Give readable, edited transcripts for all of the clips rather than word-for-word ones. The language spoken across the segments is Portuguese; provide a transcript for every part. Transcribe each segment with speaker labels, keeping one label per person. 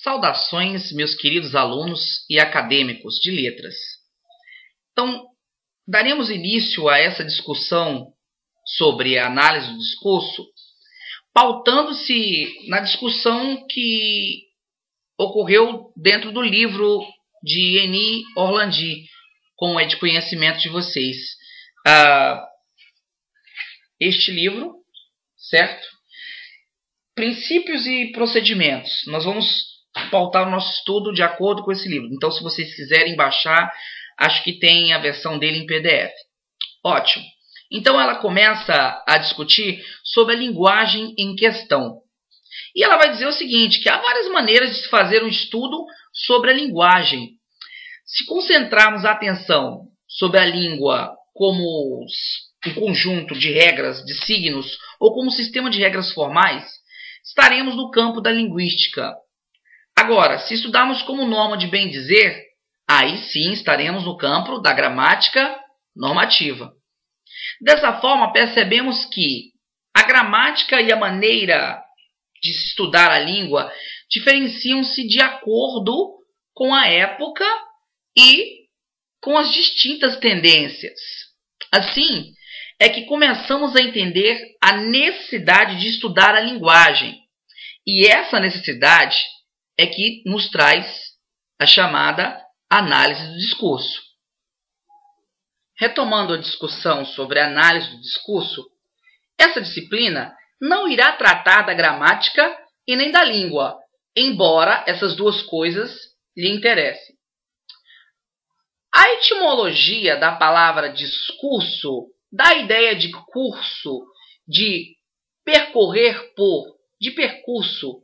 Speaker 1: Saudações, meus queridos alunos e acadêmicos de letras. Então, daremos início a essa discussão sobre a análise do discurso, pautando-se na discussão que ocorreu dentro do livro de Henri Orlandi, como é de conhecimento de vocês. Este livro, certo? Princípios e procedimentos. Nós vamos pautar o nosso estudo de acordo com esse livro. Então, se vocês quiserem baixar, acho que tem a versão dele em PDF. Ótimo. Então, ela começa a discutir sobre a linguagem em questão. E ela vai dizer o seguinte, que há várias maneiras de se fazer um estudo sobre a linguagem. Se concentrarmos a atenção sobre a língua como um conjunto de regras, de signos, ou como um sistema de regras formais, estaremos no campo da linguística. Agora, se estudarmos como norma de bem dizer, aí sim estaremos no campo da gramática normativa. Dessa forma, percebemos que a gramática e a maneira de se estudar a língua diferenciam-se de acordo com a época e com as distintas tendências. Assim, é que começamos a entender a necessidade de estudar a linguagem. E essa necessidade é que nos traz a chamada análise do discurso. Retomando a discussão sobre a análise do discurso, essa disciplina não irá tratar da gramática e nem da língua, embora essas duas coisas lhe interessem. A etimologia da palavra discurso dá a ideia de curso, de percorrer por, de percurso.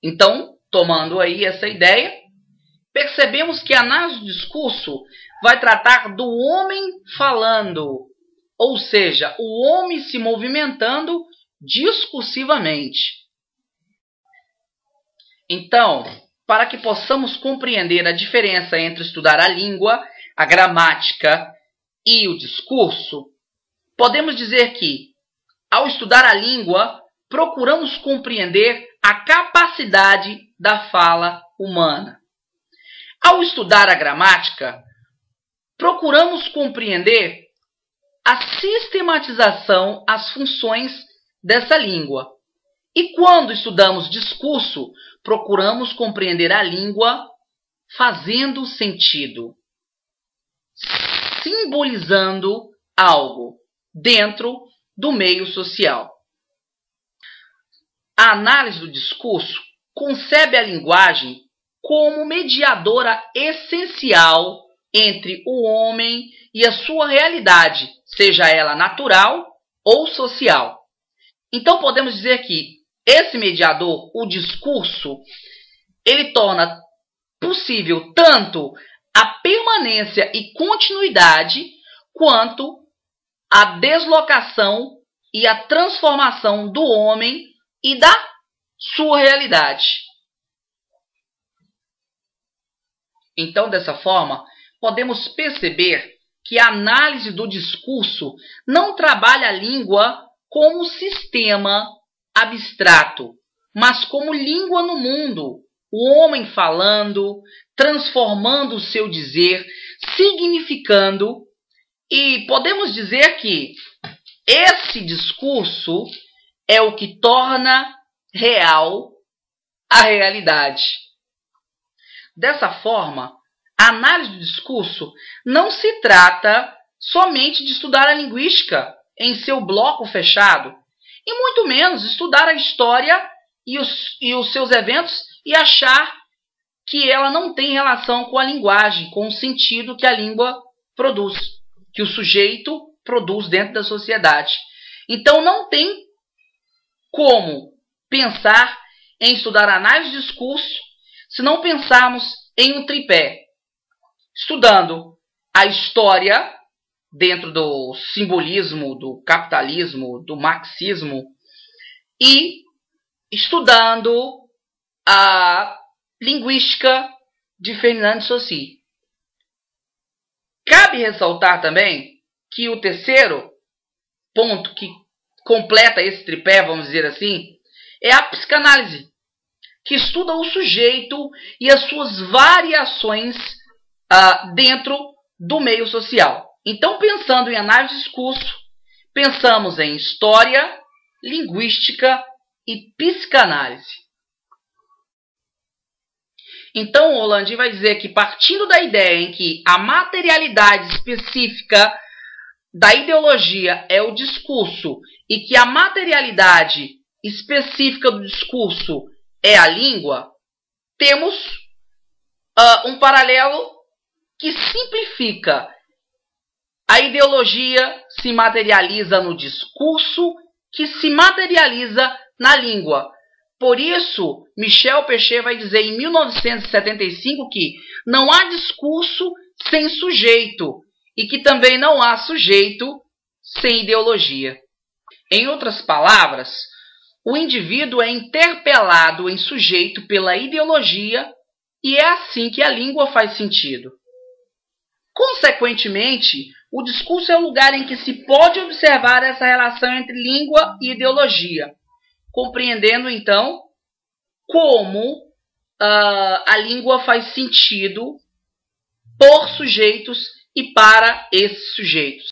Speaker 1: Então, tomando aí essa ideia, percebemos que a análise do discurso vai tratar do homem falando, ou seja, o homem se movimentando discursivamente. Então, para que possamos compreender a diferença entre estudar a língua, a gramática e o discurso, podemos dizer que, ao estudar a língua, procuramos compreender a capacidade da fala humana. Ao estudar a gramática, procuramos compreender a sistematização, as funções dessa língua. E quando estudamos discurso, procuramos compreender a língua fazendo sentido, simbolizando algo dentro do meio social. A análise do discurso concebe a linguagem como mediadora essencial entre o homem e a sua realidade, seja ela natural ou social. Então podemos dizer que esse mediador, o discurso, ele torna possível tanto a permanência e continuidade, quanto a deslocação e a transformação do homem e da sua realidade. Então, dessa forma, podemos perceber que a análise do discurso não trabalha a língua como sistema abstrato, mas como língua no mundo, o homem falando, transformando o seu dizer, significando, e podemos dizer que esse discurso é o que torna real a realidade. Dessa forma, a análise do discurso não se trata somente de estudar a linguística em seu bloco fechado, e muito menos estudar a história e os seus eventos e achar que ela não tem relação com a linguagem, com o sentido que a língua produz, que o sujeito produz dentro da sociedade. Então não tem como pensar em estudar a análise do discurso se não pensarmos em um tripé, estudando a história dentro do simbolismo, do capitalismo, do marxismo, e estudando a linguística de Fernand de Saussure. Cabe ressaltar também que o terceiro ponto que completa esse tripé, vamos dizer assim, é a psicanálise. que estuda o sujeito e as suas variações dentro do meio social. Então, pensando em análise de discurso, pensamos em história, linguística e psicanálise. Então, o Rolandi vai dizer que, partindo da ideia em que a materialidade específica da ideologia é o discurso e que a materialidade específica do discurso é a língua, temos um paralelo que simplifica. A ideologia se materializa no discurso, que se materializa na língua. Por isso, Michel Pechet vai dizer em 1975 que não há discurso sem sujeito e que também não há sujeito sem ideologia. Em outras palavras, o indivíduo é interpelado em sujeito pela ideologia e é assim que a língua faz sentido. Consequentemente, o discurso é o lugar em que se pode observar essa relação entre língua e ideologia, compreendendo então como a língua faz sentido por sujeitos e para esses sujeitos.